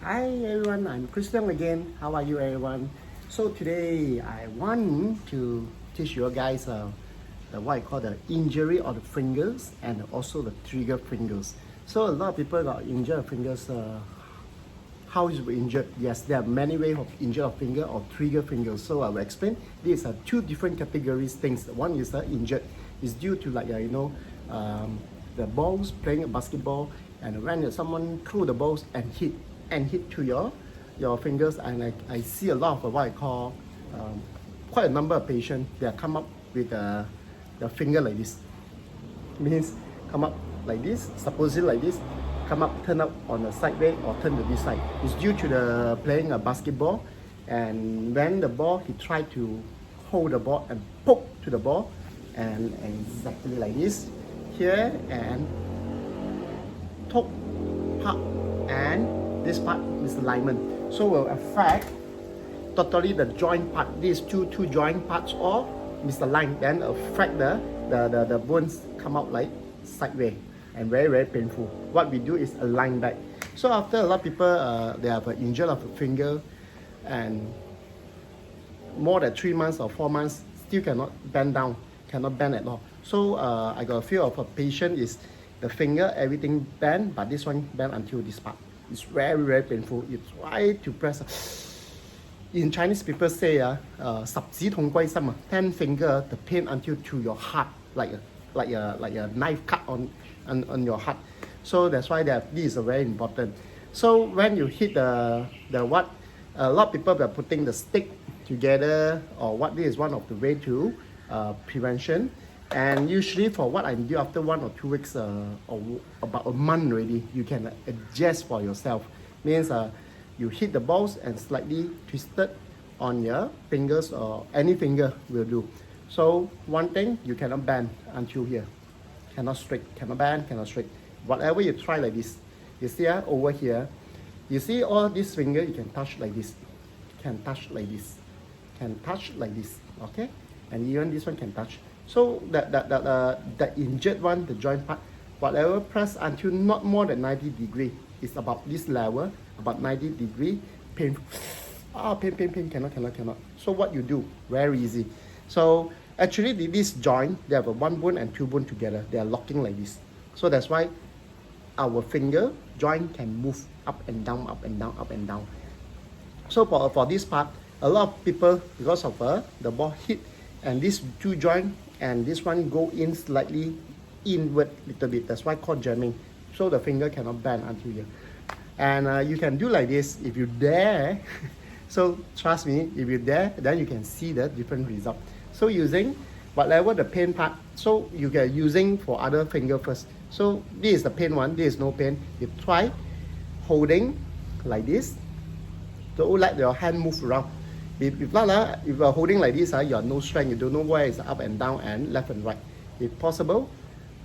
Hi everyone, I'm Christian again. How are you everyone? So today I want to teach you guys what I call the injury of the fingers and also the trigger fingers. So a lot of people got injured fingers. How is it injured? Yes, there are many ways of injured finger or trigger fingers. So I will explain. These are two different categories things. One is injured is due to the balls playing a basketball, and when someone threw the balls and hit to your fingers, and I see a lot of what I call quite a number of patients that come up with the finger like this. Means come up like this, supposedly like this, come up, turn up on the side way or turn to this side. It's due to the playing a basketball, and when the ball he tried to hold the ball and poke to the ball, and exactly like this here, and top part and this part is alignment, so will affect totally the joint part. These two joint parts all misaligned, then affect the bones come out like sideways and very painful. What we do is align back. So after a lot of people they have an injury of a finger and more than 3 months or 4 months still cannot bend down, cannot bend at all. So I got a few of a patient is the finger everything bend, but this one bend until this part. It's very painful. You try to press. In Chinese people say 十指痛歸心 10 finger the pain until to your heart, like a knife cut on your heart. So that's why this is very important. So when you hit the what, a lot of people are putting the stick together, or what, this is one of the way to prevention. And usually for what I do after 1 or 2 weeks or about a month already, you can adjust for yourself. Means you hit the balls and slightly twisted on your fingers, or any finger will do. So one thing, you cannot bend until here, cannot straight, cannot bend, cannot straight. Whatever you try like this, you see over here, you see all this finger you can touch like this, can touch like this, can touch like this, okay? And even this one can touch. So the injured one, the joint part, whatever press until not more than 90 degree, it's about this level, about 90 degree, pain, pain, cannot. So what you do, very easy. So actually this joint, they have a 1 bone and 2 bone together, they are locking like this. So that's why our finger joint can move up and down, up and down, up and down. So for this part, a lot of people, because of the ball hit, and these 2 joints and this one go in slightly inward little bit, that's why called jamming. So the finger cannot bend until here. And you can do like this if you dare. So trust me, if you dare, then you can see the different result. So using whatever the pain part, so you can using for other finger first. So this is the pain one, this is no pain. You try holding like this, don't let your hand move around. If not, if you are holding like this, you have no strength, you don't know where is up and down and left and right. If possible,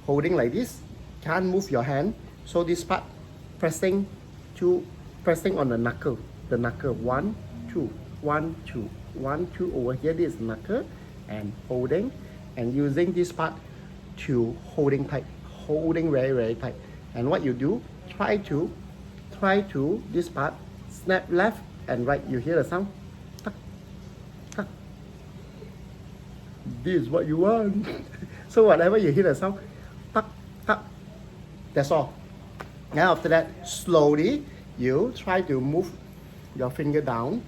holding like this, can't move your hand. So this part, pressing on the knuckle, 1, 2, 1, 2, 1, 2 over here, this is knuckle, and holding, and using this part to holding tight, holding very tight. And what you do, try to this part, snap left and right. You hear the sound? This is what you want. So whatever you hear the sound, that's all. Now after that, slowly you try to move your finger down,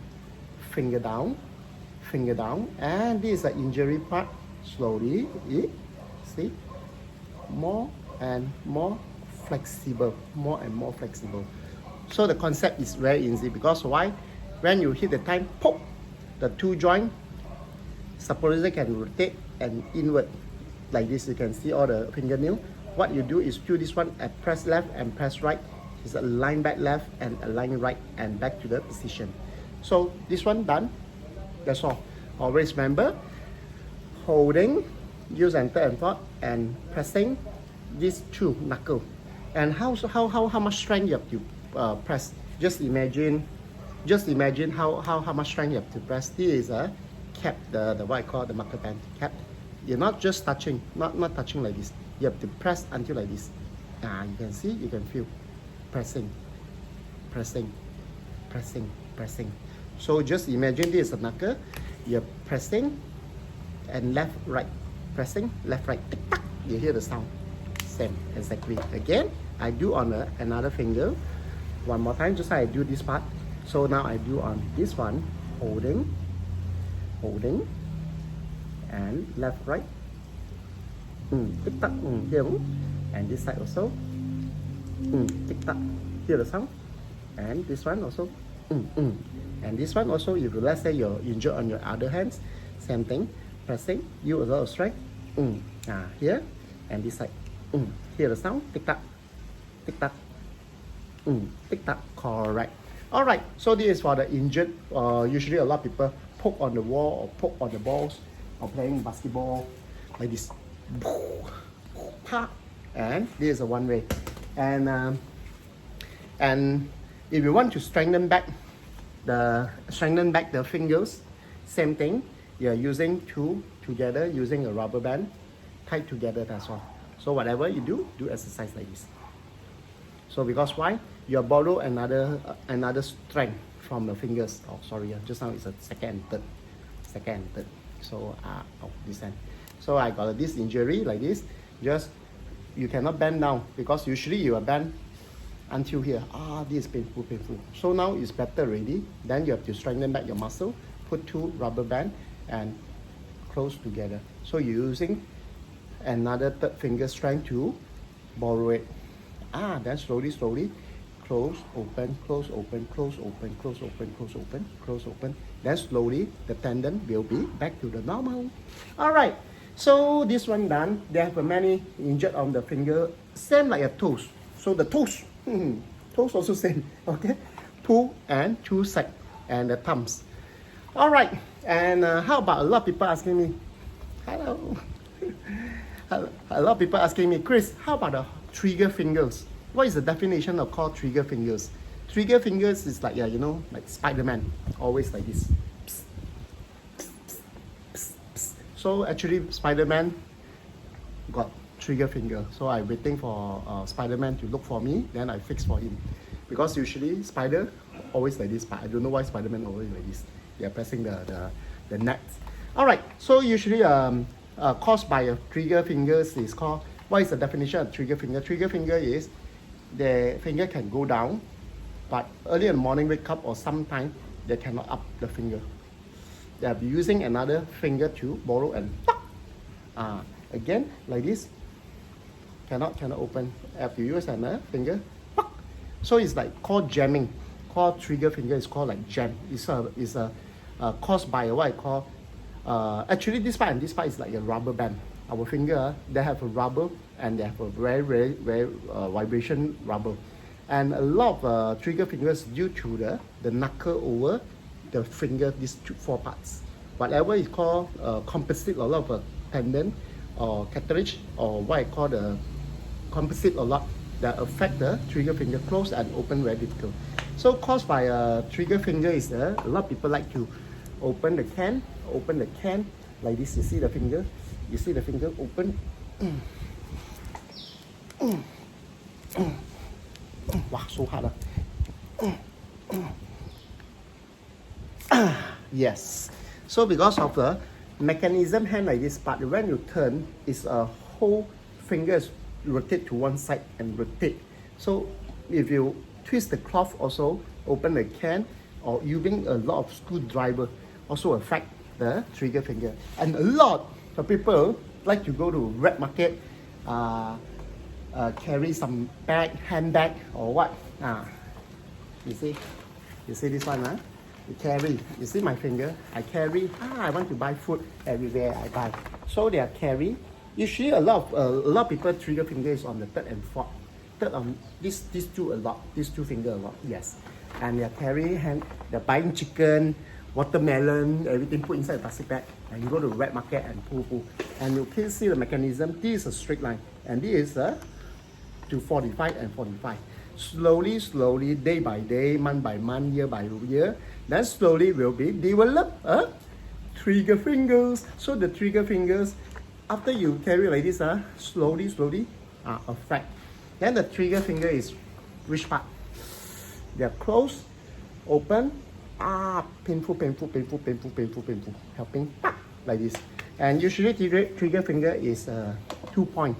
and this is the injury part. Slowly, see, more and more flexible, So the concept is very easy, because why? When you hit the time, pop, the 2 joints supposedly can rotate and inward like this. You can see all the fingernail. What you do is do this one and press left and press right. It's align back left and align right and back to the position. So this one done. That's all. Always remember, holding, use enter and forth, and pressing these 2 knuckles. And how much strength you have to press. Just imagine how much strength you have to press. This is a cap, the what I call the marker pen cap. You're not just touching, not touching like this. You have to press until like this. You can see, you can feel pressing, pressing. So just imagine this is a knuckle. You're pressing and left, right, pressing, left, right, tick tock. You hear the sound. Same, exactly. Again, I do on another finger. One more time, just like I do this part. So now I do on this one, holding, and left, right. Tick tock, here. And this side also. Tick tock. Hear the sound. And this one also. And this one also, if let's say you're injured on your other hands, same thing. Pressing, use a lot of strength. Here. And this side. Hear the sound. Tick tock. Tick tock. Tick tock. Correct. Alright, so this is for the injured. Usually a lot of people poke on the wall or poke on the balls or playing basketball like this. And this is a one way. And if you want to strengthen back the fingers, same thing. You're using two together using a rubber band tied together, that's all. So whatever you do exercise like this. So because why? You borrow another strength from the fingers. Oh sorry, just now it's a second and third. So this hand. So I got this injury like this. Just you cannot bend down because usually you are bend until here. This is painful. So now it's better already. Then you have to strengthen back your muscle. Put two rubber band and close together. So you're using another third finger strength to borrow it. Then slowly close, open, close, open, close, open, close, open, close, open, close, open. Then slowly the tendon will be back to the normal. Alright, so this one done. They have many injured on the finger, same like a toes. So the toes, toes also same, okay? Two and two side, and the thumbs. Alright, and how about a lot of people asking me, hello. A lot of people asking me, Chris, how about the trigger fingers? What is the definition of called trigger fingers? Trigger fingers is like, like Spider-Man, always like this. So actually Spider-Man got trigger finger. So I'm waiting for Spider-Man to look for me, then I fix for him. Because usually spider always like this, but I don't know why Spider-Man always like this. They're pressing the net. Alright, so usually caused by a trigger fingers is called, what is the definition of trigger finger? Trigger finger is the finger can go down, but early in the morning wake up or sometime they cannot up the finger. They'll be using another finger to borrow and again like this. Cannot open. Have to use another finger. So it's like called jamming. Called trigger finger is called like jam. It's caused by what I call actually this part and this part is like a rubber band. Our finger, they have a rubber and they have a very vibration rubber. And a lot of trigger fingers due to the knuckle over the finger, these four parts. Whatever is called composite, a lot of tendon or cartilage or what I call the composite a lot that affect the trigger finger close and open very difficult. So caused by a trigger finger is a lot of people like to open the can like this. You see the finger? You see the finger open? Wow, so hard. Yes. So because of the mechanism hand like this part, when you turn, it's a whole fingers rotate to one side and rotate. So if you twist the cloth also, open the can, or using a lot of screwdriver also affect the trigger finger. And a lot of people like to go to red market, carry some bag, handbag or what. You see this one, you carry. You see my finger? I carry. I want to buy food everywhere. I buy. So they are carry. Usually a lot of people trigger finger is on the third and fourth. Third on these two a lot. These two finger a lot. Yes. And they are carry hand. They're buying chicken, watermelon, everything put inside a plastic bag. And you go to the wet market and pull. And you can see the mechanism. This is a straight line, and this is to 45 and 45. Slowly, day by day, month by month, year by year, then slowly will be develop trigger fingers. So the trigger fingers, after you carry like this, slowly affect. Then the trigger finger is which part? They are close, open, painful, helping, like this. And usually trigger finger is 2 point.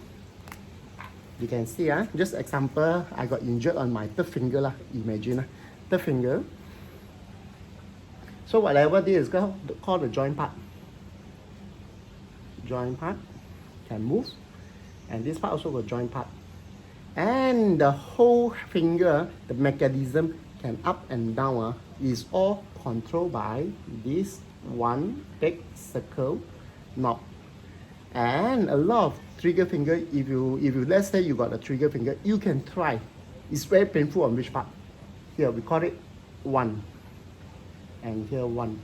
You can see, just example, I got injured on my third finger lah. Imagine, third finger. So whatever this is called the joint part. Joint part can move, and this part also got joint part. And the whole finger, the mechanism can up and down, is all controlled by this one big circle knob. And a lot of trigger finger, if you let's say you got a trigger finger, you can try. It's very painful on which part? Here we call it 1, and here 1.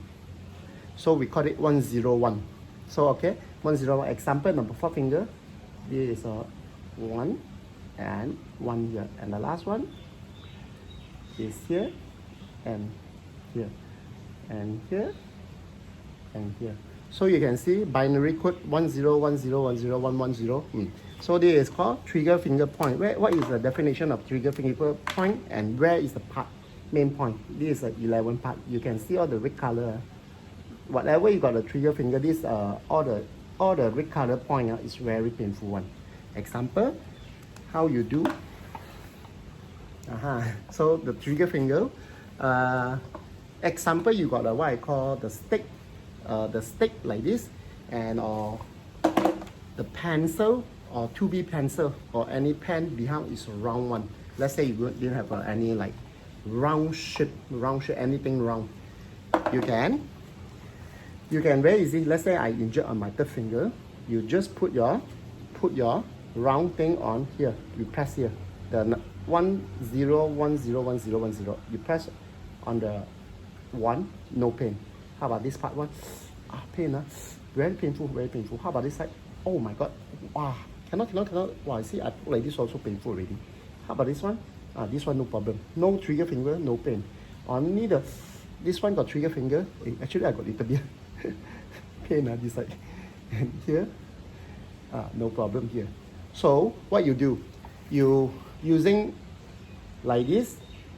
So we call it 101. So okay, 101. Example number 4 finger. This is a 1 and 1 here, and the last one is here and here and here and here. So you can see binary code 1010101110. So this is called trigger finger point. What is the definition of trigger finger point, and where is the part, main point? This is the 11 part. You can see all the red color. Whatever you got the trigger finger, this all the red color point is very painful one. Example, how you do. So the trigger finger. Example, you got what I call the stick like this, and or the pencil or 2B pencil or any pen behind is a round one. Let's say you didn't have any like round shape, anything round. You can very easy. Let's say I injured on my third finger. You just put your round thing on here. You press here. The 10101010. You press on the 1, no pain. How about this part 1? Pain, very painful. How about this side? Oh my god, wow, cannot. Wow, see, I put like this also painful already. How about this one? This one no problem. No trigger finger, no pain. Only this one got trigger finger. Actually, I got little bit pain this side. And here, no problem here. So what you do, you using like this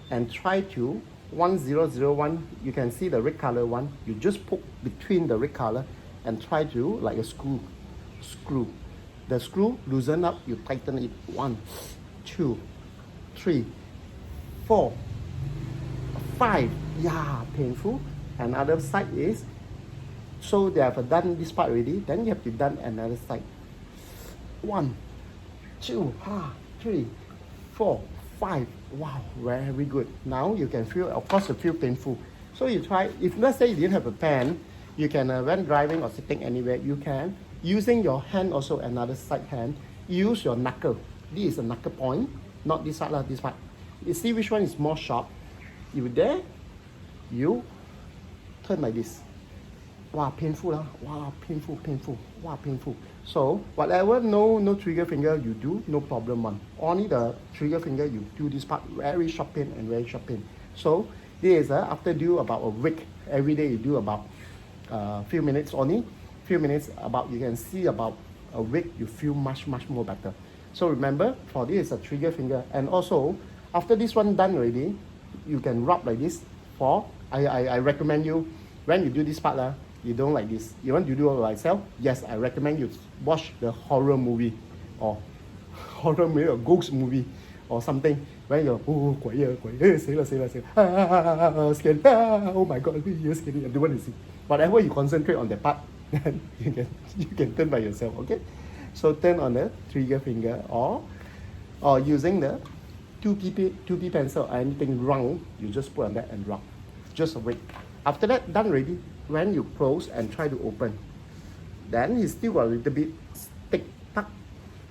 and try to 1001, you can see the red color one. You just poke between the red color and try to like a screw. The screw loosen up, you tighten it. 1, 2, 3, 4, 5. Yeah, painful. Another side is, so they have done this part already. Then you have to done another side. 1, 2, 3, 4, 5. Wow, very good. Now you can feel, of course, you feel painful. So you try, if let's say you didn't have a pen, you can, when driving or sitting anywhere, you can, using your hand also, another side hand, use your knuckle. This is a knuckle point, not this side, this part. You see which one is more sharp. You there, you turn like this. Wow, painful, wow, painful. Wow, painful. So whatever no trigger finger you do, no problem one. Only the trigger finger you do this part, very sharp pain and very sharp pain. So this is after do about a week. Every day you do about few minutes only. Few minutes, about you can see about a week you feel much more better. So remember, for this is a trigger finger, and also after this one done already, you can rub like this. I recommend you, when you do this part, you don't like this. You want to do it by yourself? Yes, I recommend you watch the horror movie or ghost movie or something. When you're quiet, scared, oh my god, you're scared. I don't want to see. Whatever you concentrate on that part, then you can turn by yourself. Okay, so turn on the trigger finger or using the 2B pencil or anything round, you just put on that and rub. Just wait. After that, done already. When you close and try to open, then it's still a little bit tuck.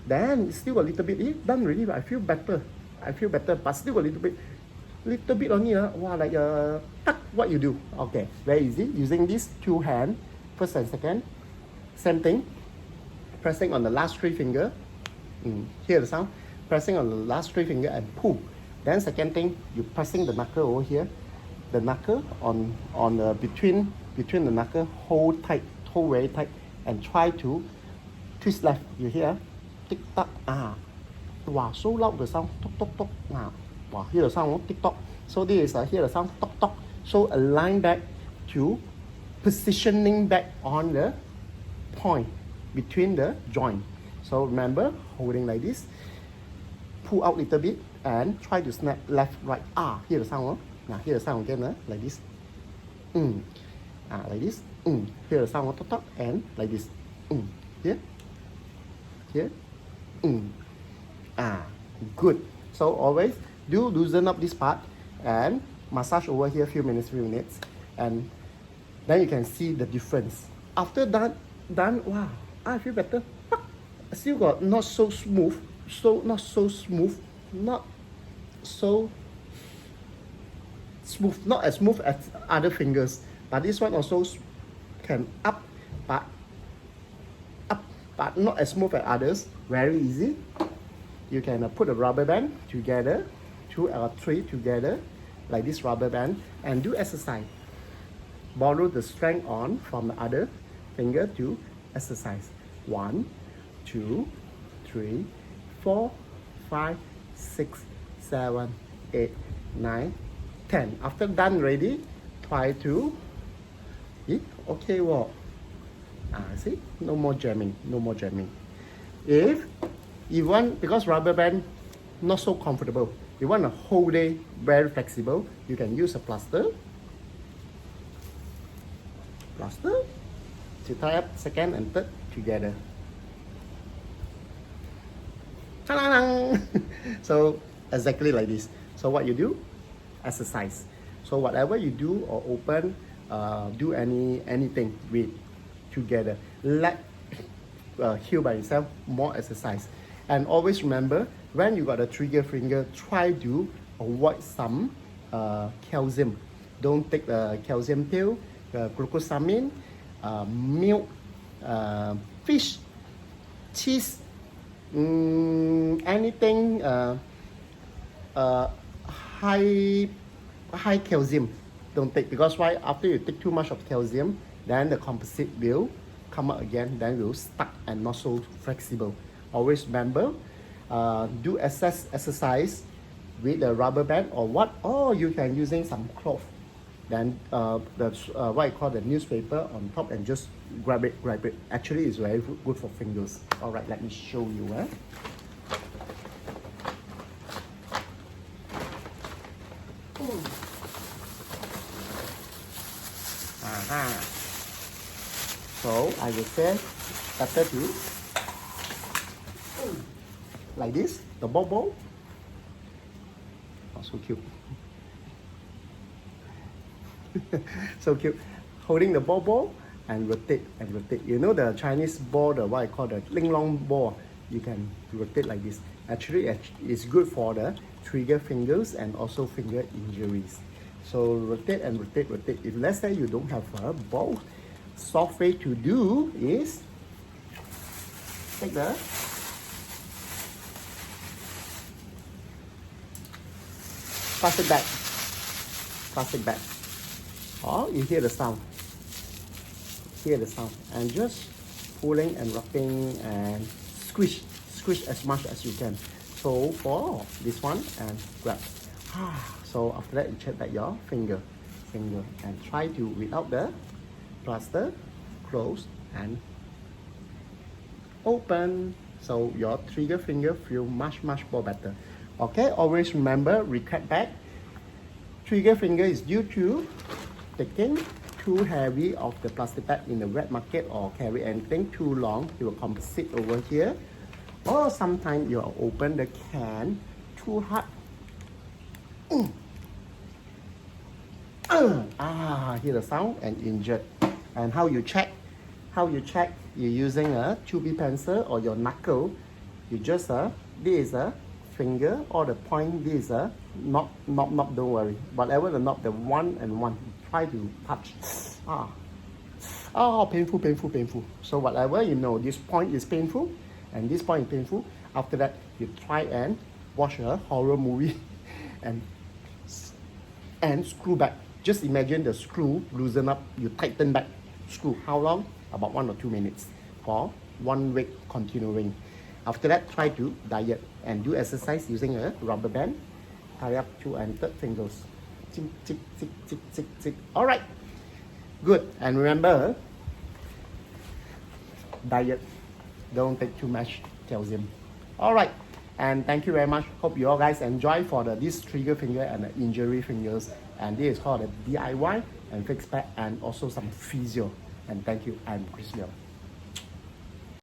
Then it's still a little bit. Done already. I feel better, but still a little bit only. Wow, like tuck. What you do? Okay, very easy. Using these two hands, first and second, same thing. Pressing on the last 3 finger. Hear the sound? Pressing on the last 3 finger and pull. Then second thing, you pressing the knuckle over here. The knuckle on between the knuckle, hold very tight, and try to twist left. You hear? Tick tock. Wow, so loud the sound. Tok tok tok. Wow, hear the sound, tick tock. So this is hear the sound, tock tock. So align back to positioning back on the point between the joint. So remember, holding like this, pull out a little bit and try to snap left, right. Hear the sound. Now hear the sound again, like this. Like this. Hear the sound, top, top, and like this. Here. Here. Good. So always do loosen up this part and massage over here few minutes, and then you can see the difference. After that, done, wow, I feel better. Still got not so smooth, not so smooth, not as smooth as other fingers, but this one also can up, but not as smooth as others. Very easy. You can put a rubber band together, 2 or 3 together, like this rubber band, and do exercise. Borrow the strength on from the other finger to exercise. 1, 2, 3, 4, 5, 6, 7, 8, 9, 10. After done ready, try to okay walk. See, no more jamming. If you want, because rubber band not so comfortable, you want a whole day very flexible, you can use a plaster to tie up second and third together. So exactly like this. So what you do, exercise. So whatever you do or open, do anything with together, let heal by yourself, more exercise. And always remember, when you got a trigger finger, try to avoid some calcium. Don't take the calcium pill, glucosamine, milk, fish, cheese, anything high calcium. Don't take, because why? After you take too much of calcium, then the composite will come out again, then will stuck and not so flexible. Always remember, do exercise with the rubber band or what, or you can using some cloth. Then what I call the newspaper on top, and just grab it. Actually, it's very good for fingers. All right, let me show you. So I will say better to like this, the ball. Oh, so cute. So cute. Holding the ball and rotate. You know the Chinese ball, the what I call the Leong ball, you can rotate like this. Actually, it's good for the trigger fingers and also finger injuries. So rotate. If let's say you don't have a ball, soft way to do is take the plastic bag. Oh, you hear the sound, and just pulling and wrapping and squish as much as you can. So for this one, and grab. So after that, you check that your finger, and try to, without the plaster, close and open. So your trigger finger feel much more better. Okay, always remember, recap back. Trigger finger is due to taking too heavy of the plastic bag in the wet market, or carry anything too long, it will compensate over here. Or sometimes you open the can too hard. Hear the sound and injured. And how you check? You're using a 2B pencil or your knuckle. You just this is a finger, or the point, this is a knob, don't worry. Whatever the knob, the 1 and 1, try to touch. Painful. So whatever, you know, this point is painful and this point is painful. After that, you try and watch a horror movie and screw back. Just imagine the screw loosen up, you tighten back, screw. How long? About 1 or 2 minutes for 1 week continuing. After that, try to diet and do exercise using a rubber band. tie up 2 and 3rd fingers. Tick, tick, tick, tick, tick, tick. All right, good. And remember, diet, don't take too much calcium. All right, and thank you very much. Hope you all guys enjoy for this trigger finger and the injury fingers. And this is called the DIY and fix back and also some physio. And thank you, I'm Chris Leong.